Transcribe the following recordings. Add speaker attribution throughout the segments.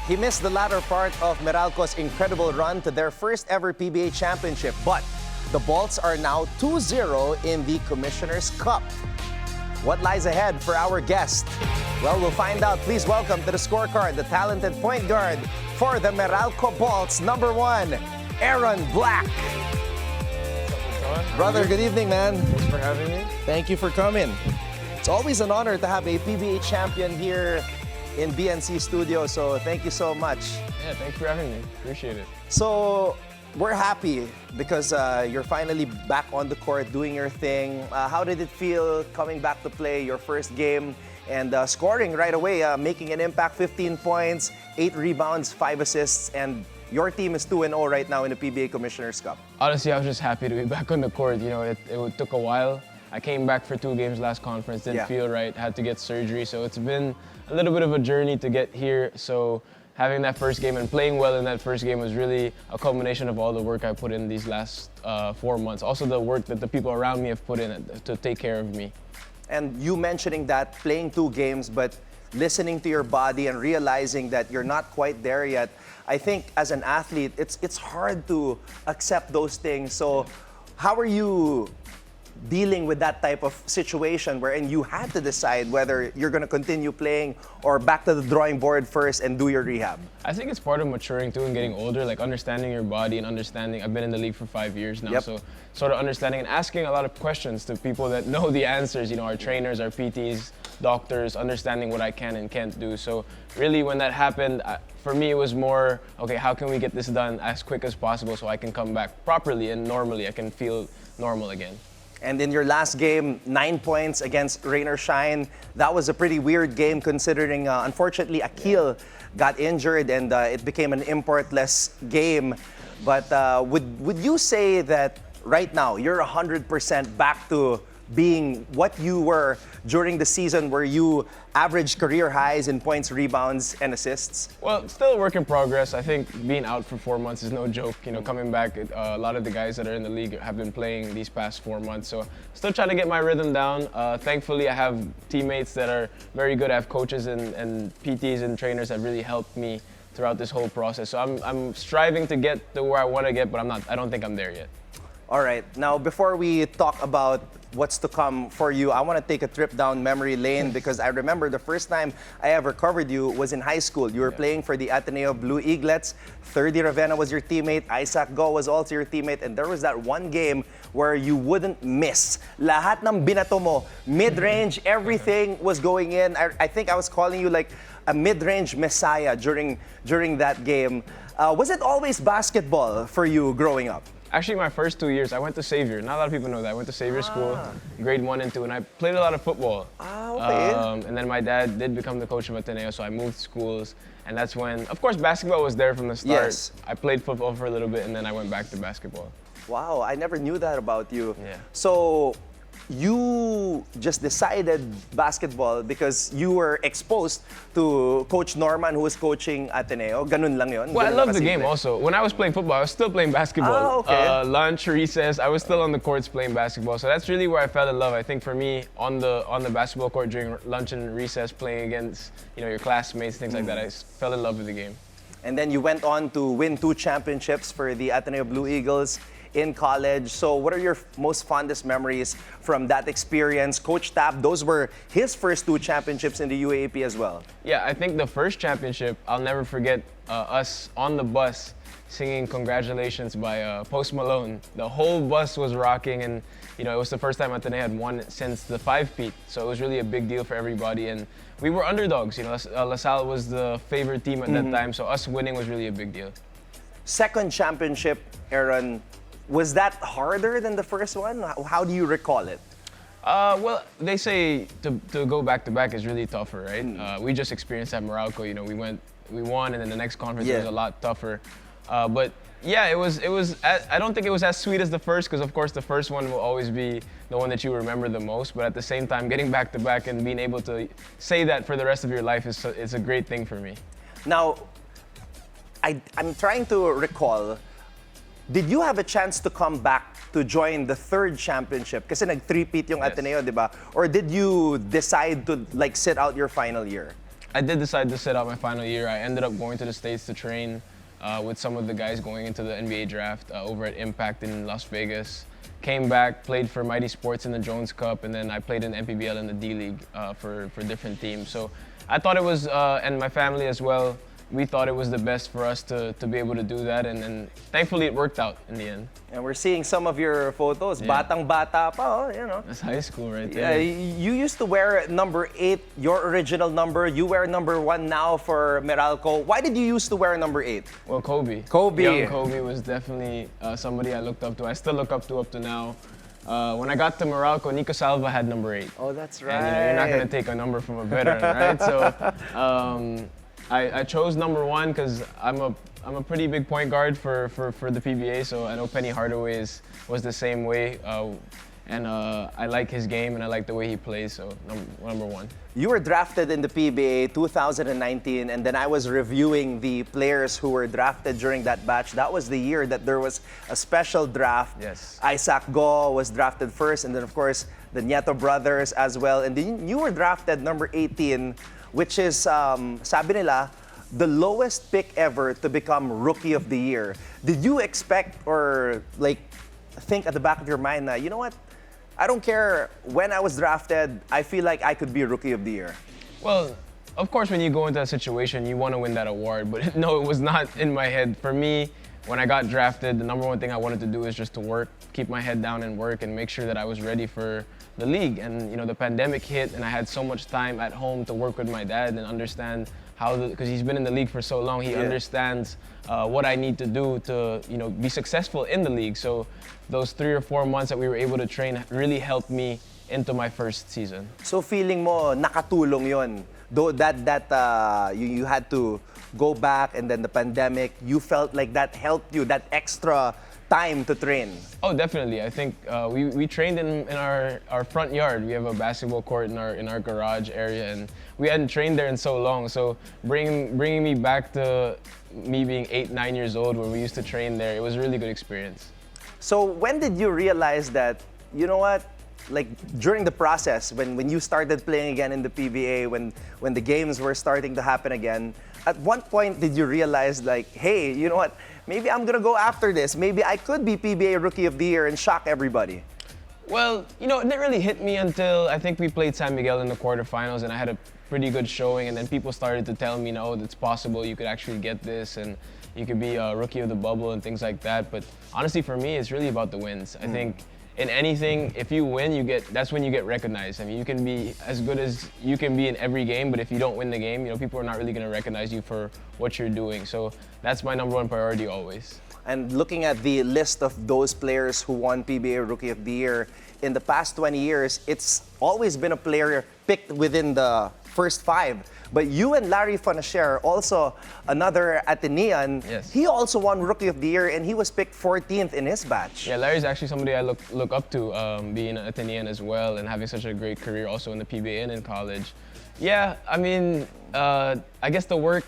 Speaker 1: He missed the latter part of Meralco's incredible run to their first ever PBA championship, but the Bolts are now 2-0 in the Commissioner's Cup. What lies ahead for our guest? Well, we'll find out. Please welcome to the scorecard the talented point guard for the Meralco Bolts, number 1, Aaron Black. Brother, good evening, man.
Speaker 2: Thanks for having me.
Speaker 1: Thank you for coming. It's always an honor to have a PBA champion here in BNC Studio, so thank you so much.
Speaker 2: Yeah, thanks for having me. Appreciate it.
Speaker 1: So, we're happy because you're finally back on the court doing your thing. How did it feel coming back to play your first game and scoring right away, making an impact, 15 points, 8 rebounds, 5 assists, and your team is 2-0 right now in the PBA Commissioner's Cup.
Speaker 2: Honestly, I was just happy to be back on the court. You know, it took a while. I came back for 2 games last conference, didn't feel right, had to get surgery. So it's been a little bit of a journey to get here. So having that first game and playing well in that first game was really a culmination of all the work I put in these last 4 months. Also the work that the people around me have put in to take care of me.
Speaker 1: And you mentioning that, playing 2 games, but listening to your body and realizing that you're not quite there yet. I think as an athlete, it's hard to accept those things. So how are you dealing with that type of situation wherein you had to decide whether you're going to continue playing or back to the drawing board first and do your rehab?
Speaker 2: I think it's part of maturing too and getting older, like understanding your body and understanding. I've been in the league for 5 years now, so sort of understanding and asking a lot of questions to people that know the answers, you know, our trainers, our PTs, doctors, understanding what I can and can't do. So really when that happened, for me it was more, okay, how can we get this done as quick as possible so I can come back properly and normally I can feel normal again.
Speaker 1: And in your last game, 9 points against Rain or Shine. That was a pretty weird game considering, unfortunately, Akil got injured and it became an importless game. But would you say that right now you're 100% back to being what you were during the season where you averaged career highs in points, rebounds, and assists?
Speaker 2: Well, still a work in progress. I think being out for 4 months is no joke. You know, coming back, a lot of the guys that are in the league have been playing these past 4 months. So still trying to get my rhythm down. Thankfully, I have teammates that are very good. I have coaches and PTs and trainers that really helped me throughout this whole process. So I'm striving to get to where I want to get, but I don't think I'm there yet.
Speaker 1: All right. Now, before we talk about what's to come for you, I want to take a trip down memory lane because I remember the first time I ever covered you was in high school. You were playing for the Ateneo Blue Eaglets. Thirdy Ravenna was your teammate. Isaac Go was also your teammate. And there was that one game where you wouldn't miss. Lahat ng binato mo, mid-range, everything was going in. I think I was calling you like a mid-range messiah during that game. Was it always basketball for you growing up?
Speaker 2: Actually, my first 2 years, I went to Xavier. Not a lot of people know that. I went to Xavier School, grade 1 and 2, and I played a lot of football.
Speaker 1: Okay.
Speaker 2: And then my dad did become the coach of Ateneo, so I moved schools. And that's when, of course, basketball was there from the start.
Speaker 1: Yes.
Speaker 2: I played football for a little bit, and then I went back to basketball.
Speaker 1: Wow, I never knew that about you.
Speaker 2: Yeah.
Speaker 1: So you just decided basketball because you were exposed to Coach Norman who was coaching Ateneo. Ganun lang yun?
Speaker 2: Well, I
Speaker 1: Ganun
Speaker 2: love the
Speaker 1: kasimple?
Speaker 2: game also. When I was playing football, I was still playing basketball.
Speaker 1: Okay.
Speaker 2: Lunch, recess, I was still on the courts playing basketball. So that's really where I fell in love. I think for me, on the basketball court during lunch and recess, playing against your classmates, things like that, I fell in love with the game.
Speaker 1: And then you went on to win 2 championships for the Ateneo Blue Eagles in college. So what are your most fondest memories from that experience? Coach Tap, those were his first 2 championships in the UAAP as well.
Speaker 2: Yeah, I think the first championship, I'll never forget us on the bus singing Congratulations by Post Malone. The whole bus was rocking and it was the first time Ateneo had won since the 5-peat. So it was really a big deal for everybody and we were underdogs. La Salle was the favorite team at that time, so us winning was really a big deal.
Speaker 1: Second championship, Aaron, was that harder than the first one? How do you recall it?
Speaker 2: Well, they say to go back to back is really tougher, right? We just experienced at Meralco. We won, and then the next conference was a lot tougher. But yeah, it was. I don't think it was as sweet as the first, because of course the first one will always be the one that you remember the most. But at the same time, getting back to back and being able to say that for the rest of your life is a great thing for me.
Speaker 1: Now, I'm trying to recall. Did you have a chance to come back to join the 3rd championship? Kasi nag-3-peat yung Ateneo, di ba? Or did you decide to sit out your final year?
Speaker 2: I did decide to sit out my final year. I ended up going to the States to train with some of the guys going into the NBA draft over at Impact in Las Vegas. Came back, played for Mighty Sports in the Jones Cup, and then I played in NPBL in the D League for different teams. So I thought it was, and my family as well, we thought it was the best for us to be able to do that, and thankfully it worked out in the end.
Speaker 1: And we're seeing some of your photos.
Speaker 2: Yeah.
Speaker 1: Batang-bata pa, you know.
Speaker 2: That's high school right there.
Speaker 1: You used to wear number 8, your original number. You wear number 1 now for Meralco. Why did you used to wear number 8?
Speaker 2: Well, Kobe.
Speaker 1: Kobe.
Speaker 2: Young Kobe was definitely somebody I looked up to. I still look up to now. When I got to Meralco, Nico Salva had number 8.
Speaker 1: Oh, that's right.
Speaker 2: And you're not going to take a number from a veteran, right? So I chose number 1 because I'm a pretty big point guard for the PBA. So I know Penny Hardaway was the same way, and I like his game and I like the way he plays. So number 1.
Speaker 1: You were drafted in the PBA 2019, and then I was reviewing the players who were drafted during that batch. That was the year that there was a special draft.
Speaker 2: Yes.
Speaker 1: Isaac Go was drafted first, and then of course the Nieto brothers as well. And then you were drafted number 18, which is, sabi nila, the lowest pick ever to become Rookie of the Year. Did you expect or like think at the back of your mind that, you know what, I don't care when I was drafted, I feel like I could be Rookie of the Year?
Speaker 2: Well, of course, when you go into that situation, you want to win that award. But no, it was not in my head. For me, when I got drafted, the number 1 thing I wanted to do is just to work, keep my head down and work, and make sure that I was ready for the league. And you know, the pandemic hit, and I had so much time at home to work with my dad and understand how, because he's been in the league for so long, he understands what I need to do to, you know, be successful in the league. So those 3 or 4 months that we were able to train really helped me into my first season.
Speaker 1: So feeling mo nakatulong yon, though that you had to go back, and then the pandemic, you felt like that helped you, that extra time to train?
Speaker 2: Oh, definitely. I think we trained in our front yard. We have a basketball court in our garage area, and we hadn't trained there in so long. So bringing me back to me being 8, 9 years old, where we used to train there, it was a really good experience.
Speaker 1: So when did you realize that, you know what, like during the process, when you started playing again in the PBA, when the games were starting to happen again, at what point did you realize like, hey, you know what, maybe I'm gonna go after this. Maybe I could be PBA Rookie of the Year and shock everybody?
Speaker 2: Well, you know, it didn't really hit me until I think we played San Miguel in the quarterfinals, and I had a pretty good showing, and then people started to tell me, no, it's possible, you could actually get this, and you could be a Rookie of the Bubble and things like that. But honestly, for me, it's really about the wins. I think in anything, if you win, that's when you get recognized. I mean, you can be as good as you can be in every game, but if you don't win the game, you know, people are not really going to recognize you for what you're doing. So that's my number 1 priority always.
Speaker 1: And looking at the list of those players who won PBA Rookie of the Year in the past 20 years, it's always been a player picked within the first 5. But you and Larry Fonacher, also another Atenean,
Speaker 2: yes,
Speaker 1: he also won Rookie of the Year, and he was picked 14th in his batch.
Speaker 2: Yeah, Larry's actually somebody I look up to, being an Atenean as well, and having such a great career also in the PBA and in college. Yeah, I mean, I guess the work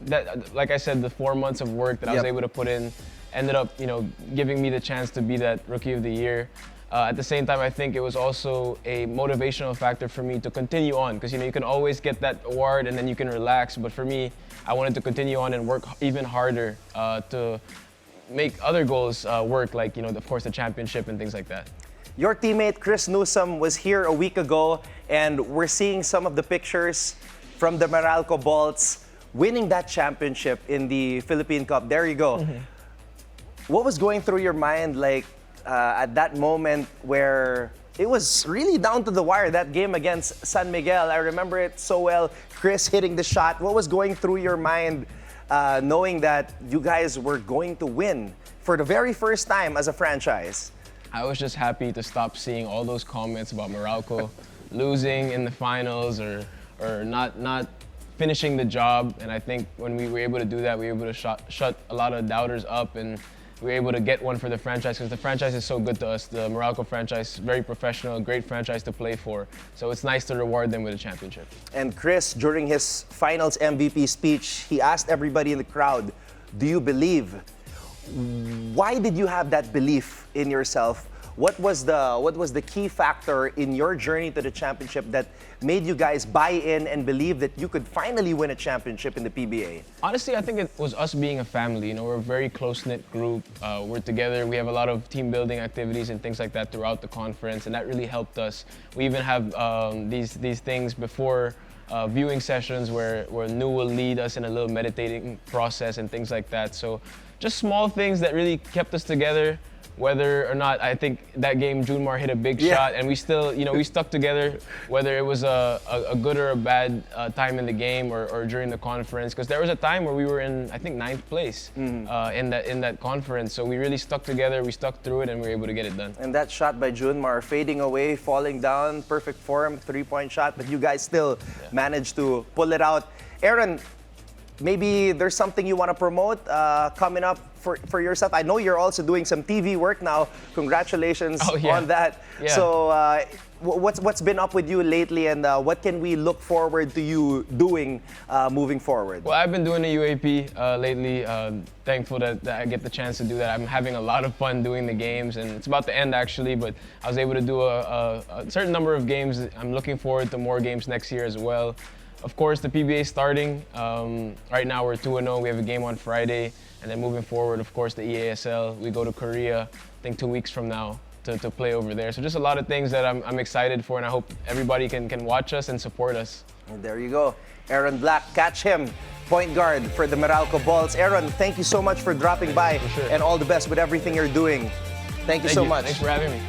Speaker 2: that, like I said, the 4 months of work that I was able to put in ended up, you know, giving me the chance to be that Rookie of the Year. At the same time, I think it was also a motivational factor for me to continue on, because, you know, you can always get that award and then you can relax. But for me, I wanted to continue on and work even harder to make other goals work, like, you know, of course, the championship and things like that.
Speaker 1: Your teammate Chris Newsome was here a week ago, and we're seeing some of the pictures from the Meralco Bolts winning that championship in the Philippine Cup. There you go. What was going through your mind, like, at that moment where it was really down to the wire, that game against San Miguel? I remember it so well, Chris hitting the shot. What was going through your mind knowing that you guys were going to win for the very first time as a franchise?
Speaker 2: I was just happy to stop seeing all those comments about Meralco losing in the finals or not finishing the job. And I think when we were able to do that, we were able to shut a lot of doubters up, and we were able to get one for the franchise, because the franchise is so good to us. The Meralco franchise, very professional, great franchise to play for. So it's nice to reward them with a championship.
Speaker 1: And Chris, during his finals MVP speech, he asked everybody in the crowd, do you believe? Why did you have that belief in yourself what was the key factor in your journey to the championship that made you guys buy in and believe that you could finally win a championship in the PBA?
Speaker 2: Honestly, I think it was us being a family. You know, we're a very close-knit group. We're together. We have a lot of team-building activities and things like that throughout the conference, and that really helped us. We even have these things before viewing sessions where Nu will lead us in a little meditating process and things like that. So just small things that really kept us together. Whether or not, I think that game Junmar hit a big shot, and we still, you know, we stuck together, whether it was a good or a bad time in the game or during the conference. Because there was a time where we were in, I think, 9th place in that conference. So we really stuck together, we stuck through it, and we were able to get it done.
Speaker 1: And that shot by Junmar, fading away, falling down, perfect form, 3-point shot, but you guys still managed to pull it out. Aaron, maybe there's something you want to promote coming up for yourself. I know you're also doing some TV work now. Congratulations on that.
Speaker 2: Yeah.
Speaker 1: So what's been up with you lately, and what can we look forward to you doing moving forward?
Speaker 2: Well, I've been doing the UAP lately. Thankful that I get the chance to do that. I'm having a lot of fun doing the games, and it's about to end actually, but I was able to do a certain number of games. I'm looking forward to more games next year as well. Of course, the PBA is starting. Right now we're 2-0. We have a game on Friday. And then moving forward, of course, the EASL. We go to Korea, I think 2 weeks from now, to play over there. So just a lot of things that I'm excited for, and I hope everybody can watch us and support us.
Speaker 1: And there you go. Aaron Black, catch him. Point guard for the Meralco Bolts. Aaron, thank you so much for dropping by.
Speaker 2: For sure.
Speaker 1: And all the best with everything you're doing. Thank you so much.
Speaker 2: Thanks for having me.